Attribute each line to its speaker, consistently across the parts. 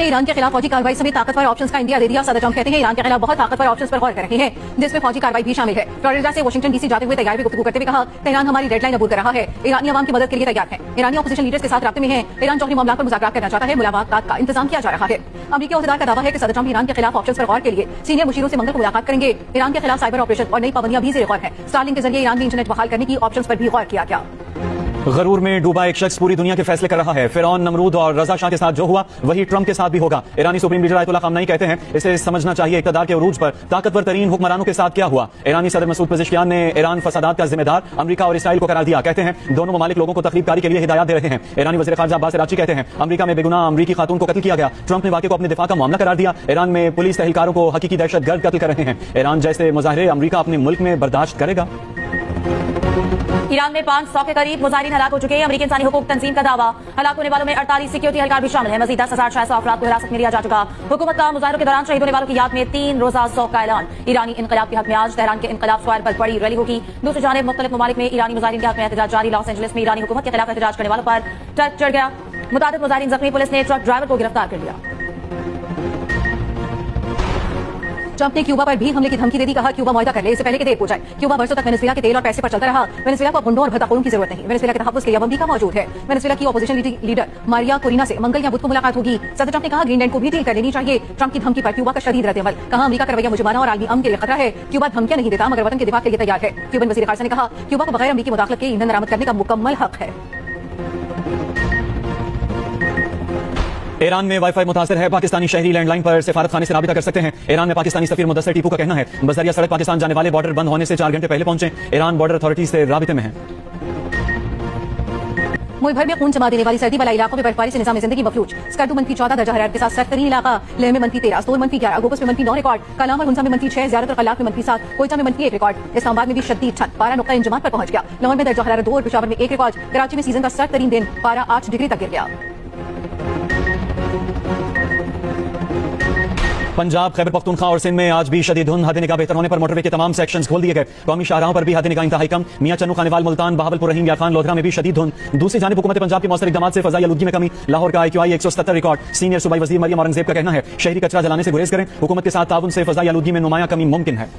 Speaker 1: Iran के खिलाफ फौजी कार्रवाई समेत ताकतवर ऑप्शंस का इंडिया दे दिया। सदर ट्रंप कहते हैं ईरान के खिलाफ बहुत ताकतवर ऑप्शंस पर गौर कर रहे हैं, जिसमें फौजी कार्रवाई भी शामिल है। फ्लोरिडा से वाशिंगटन डीसी जाते हुए तैयारी में गुफ्तगू करते हुए कहा, तेहरान हमारी डेडलाइन अबूर कर रहा है, ईरानी अवाम की मदद के लिए तैयार है। ईरानी अपोजिशन लीडर्स के साथ राब्ते में है। ईरान जोहरी मामला पर मुज़ाकरात करना चाहता है, मुलाकात का इंतजाम किया जा रहा है। अमेरिकी अहदेदार का दावा है कि सदर ट्रंप ईरान के खिलाफ ऑप्शंस पर गौर के लिए सीनियर मुशीरों से मंगल को मुलाकात करेंगे। ईरान के खिलाफ साइबर ऑपरेशन और नई पाबंदियां भी ज़ेर-ए-गौर है। स्टारलिंक के जरिए ईरान में इंटरनेट बहाल करने की ऑप्शंस पर भी गौर किया गया।
Speaker 2: गरूर में डूबा एक शख्स पूरी दुनिया के फैसले कर रहा है। फिरौन, नमरूद और रजा शाह के साथ जो हुआ वही ट्रंप के साथ भी होगा। ईरानी सुप्रीम लीडर आयतुल्लाह ख़ामनेई कहते हैं इसे समझना चाहिए इक़्तिदार के उरूज पर ताकतवर तरीन हुक्मरानों के साथ क्या हुआ। ईरानी सदर मसूद पेज़ेश्कियान ने ईरान फसादात का जिम्मेदार अमेरिका और इसराइल को करार दिया। कहते हैं दोनों ममालिक लोगों को तकलीफकारी के लिए हिदायत दे रहे हैं। ईरानी वज़ीर ख़ारजा अब्बास अराग़ची कहते हैं अमेरिका में बेगुनाह अमेरिकी खातून को कत्ल किया गया। ट्रंप ने वाक़े को अपने दिफा का मामला करार दिया। ईरान में पुलिस तहलकारों को हकीकी दहशतगर्द कत्ल कर रहे हैं। ईरान जैसे मुजाहिरे अमेरिका अपने मुल्क में बर्दाश्त करेगा।
Speaker 3: ईरान में 500 के करीब मुजाहिरीन हलाक हो चुके हैं। अमेरिकी इंसानी हुकूक तंजीम का दावा, हलाक होने वालों में 48 सिक्योरिटी एहलकार भी शामिल है। मजीद 10,600 अफराद को हिरासत में लिया जा चुका। हुकूमत का मुजाहिरों के दौरान शहीद होने वालों की याद में 3 रोजा शोक का ऐलान। ईरानी इनकलाब के हक में आज तेहरान के इनकलाब स्क्वायर पर बड़ी रैली होगी। दूसरी जानिब मुख्तलिफ ममालिक में ईरानी मुजाहिरीन के हक में एहतजाज जारी। लॉस एंजलिस में ईरानी हुकूमत के खिलाफ एहतजाज करने वालों पर ट्रक चढ़ गया। मुतादिद मुजाहिरीन जख्मी, पुलिस ने ट्रक ड्राइवर को गिरफ्तार कर लिया।
Speaker 1: ट्रंप ने क्यूबा पर भी हमले की धमकी दे दी। कहा क्यूबा मुआहदा कर ले, इससे पहले कि देर हो जाए। क्यूबा बरसों तक वेनेजुएला के तेल और पैसे पर चलता रहा। वेनेजुएला को गुंडों और भड़काकों की जरूरत नहीं। वेनेजुएला के तहफ्फुज़ के लिए अब अमेरिका मौजूद है। वेनेजुएला की अपोजिशन लीडर मारिया कोरिना से मंगल या बुध को मुलाकात होगी। सदर ट्रंप ने कहा ग्रीनलैंड को भी डील कर लेनी चाहिए। ट्रंप की धमकी पर क्यूबा का शदीद रद्द-ए-अमल। कहा अमेरिका का रवैया मुजरिमाना और आलमी अमन के लिए खतरा है। क्यूबा धमकियां नहीं देता मगर वतन के दिफा के लिए तैयार है। क्यूबन वज़ीर ख़ारजा ने कहा क्यूबा को बगैर अमेरिकी मुदाखलत के ईंधन बरामद करने का मुकम्मल हक है।
Speaker 2: ईरान में वाईफाई मुतासर है। पाकिस्तानी शहरी लैंडलाइन पर सिफारत खाने से राबिता कर सकते हैं। ईरान में पाकिस्तानी सफीर मुदस्सिर टीपू का कहना है बजरिया सड़क पाकिस्तान जाने वाले बॉर्डर बंद होने से 4 घंटे पहले पहुंचे। ईरान बॉर्डर अथॉरिटीज से राबिते में है।
Speaker 1: मुल्क भर में खून जमा देने वाली सर्दी वाला इलाकों में बर्फबारी से निजाम जिंदगी मफलूज। स्कर्दू -14 दर्जा हरारत के साथ सर्दतरीन इलाका। लेह में -13, सोल -11, गोबस में -9 रिकॉर्ड। कलाम और हुंसा में -6, ज़्यादातर कलात में -7, कोयटा में -1 रिकॉर्ड। इस्लामाबाद में भी शदीद ठंड, पारा नुक्ता इंजमात पर पहुंच गया। लाहौर में दर्जा हरारत 2 और पेशावर में 1 रिकॉर्ड। कराची में सीजन का सर्दतरीन दिन, पारा 8 डिग्री तक गिर गया।
Speaker 2: पंजाब, खैबर पख्तूनख्वा और सिंध में आज भी शदीद धुंध। हद निगाह बेहतर होने पर मोटरवे के तमाम सेक्शंस खोल दिए गए। कौमी शाहराहों पर भी हद निगाह इंतहाई कम। मियां चन्नू, खानेवाल, मुल्तान, बहावलपुर, रहीम, यार खान, लोधरा में भी शदीद धुंध। दूसरी जानिब हुकूमत पंजाब के मौसर इक़दामात से फ़ज़ाई आलूदगी में कमी। लाहौर का IQI 177 रिकॉर्ड। सीनियर सूबाई वज़ीर मरियम औरंगज़ेब का कहना है शहरी कचरा जलाने से गुरेज करें। हुकूमत के साथ ताउन से फ़ज़ाई आलूदगी में नुमायां कमी मुमकिन है।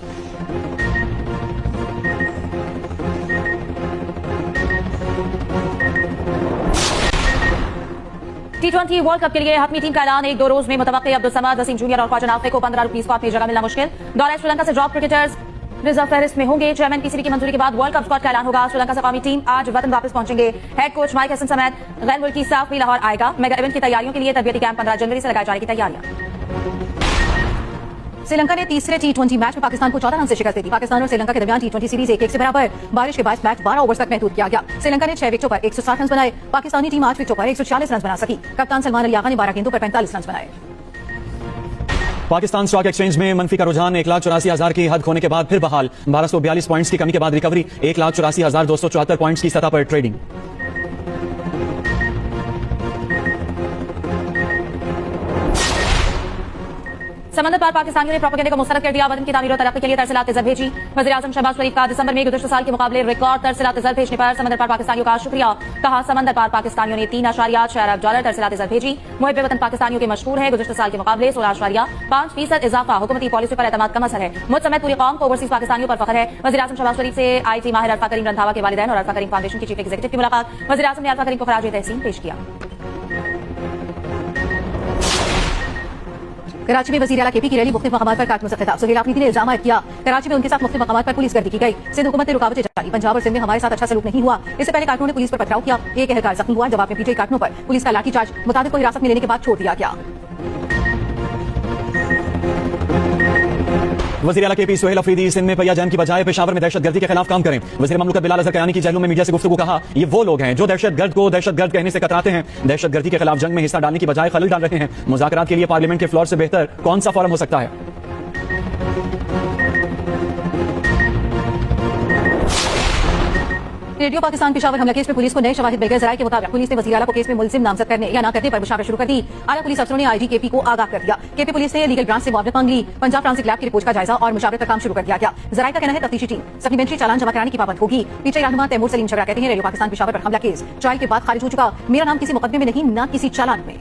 Speaker 3: T20 वर्ल्ड कप के लिए हतमी टीम का ऐलान। 1-2 रोज में मुतवक्की। अब्दुल समद, वसीम जूनियर और ख्वाजा नाफे को 15 रुपीस को अपनी जगह मिलना मुश्किल। दौरा श्रीलंका से ड्रॉप क्रिकेटर्स रिजर्व फहरिस्त में होंगे। चेयरमैन PCB की मंजूरी के बाद वर्ल्ड कप स्क्वाड का ऐलान होगा। श्रीलंका से कौमी टीम आज वतन वापस पहुंचेंगे। हेड कोच माइक हसन समेत गैर मुल्की स्टाफ भी लाहौर आएगा। मेगा इवेंट की तैयारियों के लिए तरबियती कैंप 15 जनवरी से लगाए जाने की तैयारियां।
Speaker 1: श्रीलंका ने तीसरे T20 मैच में पाकिस्तान को 14 रन से शिकस्त दे दी। पाकिस्तान और श्रीलंका के दरमियान T20 सीरीज 1-1 से बराबर। बारिश के बाद मैच 12 ओवर्स तक महदूद किया गया। श्रीलंका ने 6 विकेटों पर 160 रन बनाए। पाकिस्तानी टीम 8 विकेटों पर 140 रन बना सकी। कप्तान सलमान अली आगा ने 12 गेंदों पर 45 रन बनाए।
Speaker 2: पाकिस्तान स्टॉक एक्सचेंज में मनफी का रुझान 1,84,000 की हद खोने के बाद फिर बहाल। 1242 पॉइंट्स की कमी के बाद रिकवरी। 1,84,274 पॉइंट्स की सतह पर ट्रेडिंग।
Speaker 3: समंदर पार पाकिस्तानियों ने प्रोपेगेंडा को मुस्तरद कर दिया। वतन की तामीर और तरक्की के लिए तरसीलात ज़र भेजी। वज़ीर-ए-आज़म शहबाज शरीफ का दिसंबर में गुज़श्ता साल के मुकाबले रिकॉर्ड तरसीलात ज़र भेजने पर समंदर पार पाकिस्तानियों का शुक्रिया। कहा समंदर पार पाकिस्तानियों ने 3.6 अरब डॉलर तरसीलात ज़र भेजी। मुहिब वतन पाकिस्तानियों के मशहूर है। गुज़श्ता साल के मुकाबले 16.5% इजाफा। हुकूमती पॉलिसी पर एतमाद कम असर है। मुझ समेत पूरी कौम को ओवरसीज पाकिस्तानियों पर फख्र है। वज़ीर-ए-आज़म शहबाज शरीफ से IT माहिर अल्फा करीम रंधावा के वालिदैन और अल्फा करीम फाउंडेशन की चीफ एग्जीक्यूटिव की मुलाकात। वज़ीर-ए-आज़म ने अल्फा करीम को खराज तहसीन पेश किया।
Speaker 1: कराची में वज़ीर आला KP की रैली मुख्तलिफ मकामात पर काटने से खिताब। सुहेल आफरीदी ने इल्जाम किया कराची में उनके साथ मुख्तलिफ मकामात पर पुलिस गर्दी की गई। सिंध हुकूमत ने रुकावटें डाली। पंजाब और सिंध में हमारे साथ अच्छा सलूक नहीं हुआ। इससे पहले कारकुनों ने पुलिस पर पथराव किया। एक एहलकार जख्मी हुआ। जवाब में PTI कारकुनों पर पुलिस का लाठीचार्ज। मुताबिक को हिरासत में लेने के बाद छोड़ दिया गया।
Speaker 2: वज़ीर आला KP सुहेल अफरीदी सिंध में पहिया जैम की बजाय पेशावर में दहशतगर्दी के खिलाफ काम करें। वज़ीर ममलकत बिलाल अज़हर कयानी की जेलों में मीडिया से गुफ्तगू। कहा ये वो लोग हैं जो दहशतगर्द को दहशतगर्द कहने से कतराते हैं। दहशतगर्दी के खिलाफ जंग में हिस्सा डालने की बजाय खलल डाल रहे हैं। मुज़ाकरात के लिए पार्लियामेंट के फ्लोर से बेहतर कौन सा फोरम हो सकता है।
Speaker 1: रेडियो पाकिस्तान पेशावर हमला केस में पुलिस को नए शवाहिद मिल गए। ज़राए के मुताबिक पुलिस ने वज़ीर आला को केस में मुलजिम नामजद करने या न करने पर मुशावरा शुरू कर दी। आला पुलिस अफसरों ने IG KP को आगाह कर दिया। KP पुलिस ने लीगल ब्रांच से मुआवनत मांग ली। पंजाब ट्रांसिट लैब की रिपोर्ट का जायजा और मुशावरत का काम शुरू कर दिया गया। ज़राए का कहना है तफ्तीशी टीम सप्लीमेंट्री चालान जमा कराने की पाबंद होगी। PTI रहनुमा तैमूर सलीम झगड़ा कहते हैं रेडियो पाकिस्तान पेशावर पर हमला केस ट्रायल के बाद खारिज हो चुका। मेरा नाम किसी मुकदमे में नहीं, न किसी चालान में।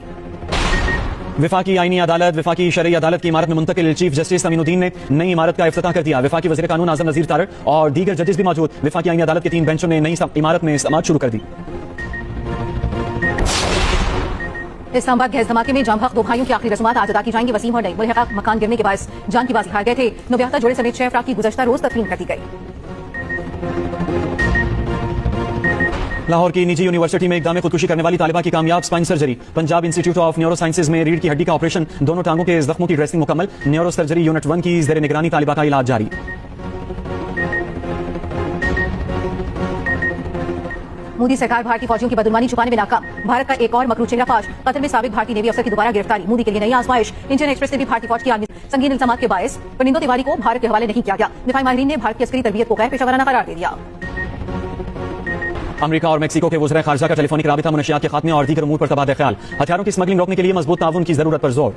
Speaker 2: विफाकी आईनी अदालत विफाकी शरई अदालत की इमारत में मुंतकिल चीफ जस्टिस अमीनुद्दीन ने नई इमारत का इफ्तिताह कर दिया। विफाकी वज़ीर कानून आज़म नज़ीर तारड़ और दीगर जजेस भी मौजूद। विफाकी आईनी अदालत के 3 बेंचों ने नई इमारत में समाअत शुरू कर दी।
Speaker 1: इस्लामाबाद गैस धमाके में जाम हक 2 भाइयों की आखिरी रस्मात आज अदा की जाएंगी। वसीम और नईम मुल्हिका मकान गिरने के बाद जान की बाजी हार गए थे। नौबियाता जोड़े समेत 6 अफराद की गुज़श्ता रोज तदफीन कर दी गई। लाहौर की निजी यूनिवर्सिटी में इक़दाम खुदकुशी करने वाली तालिबा की कामयाब spine surgery. Punjab institute of neuro sciences में रीढ़ की हड्डी का ऑपरेशन, दोनों टांगों के जख्मों की ड्रेसिंग मुकम्मल। न्यूरो सर्जरी यूनिट 1 की ज़ेर निगरानी तालिबा का इलाज जारी। मोदी सरकार भारतीय फौजियों की बदगुमानी छुपाने में नाकाम। भारत का एक और मकरू चेहराफाश, कतर में साबिक भारतीय नेवी अफसर की दोबारा गिरफ्तारी। मोदी के लिए नई आजमाइश। इंडियन एक्सप्रेस ने भी भारतीय फौज की आर्मी संगीन इल्जाम के बायस परनिंदो तिवारी को भारत के हवाले नहीं किया गया। दिफाई माहिरीन ने भारत की अस्करी तरबियत को गैर पेशावराना करार दे दिया। अमेरिका और मेक्सिको के वज़ीर ख़ारजा का टेलीफोनिक राबिता मुनशियात के खात्मे और दीगर उमूर पर तबादला ख्याल। हथियारों की स्मगलिंग रोकने के लिए मजबूत ताउन की जरूरत पर जोर।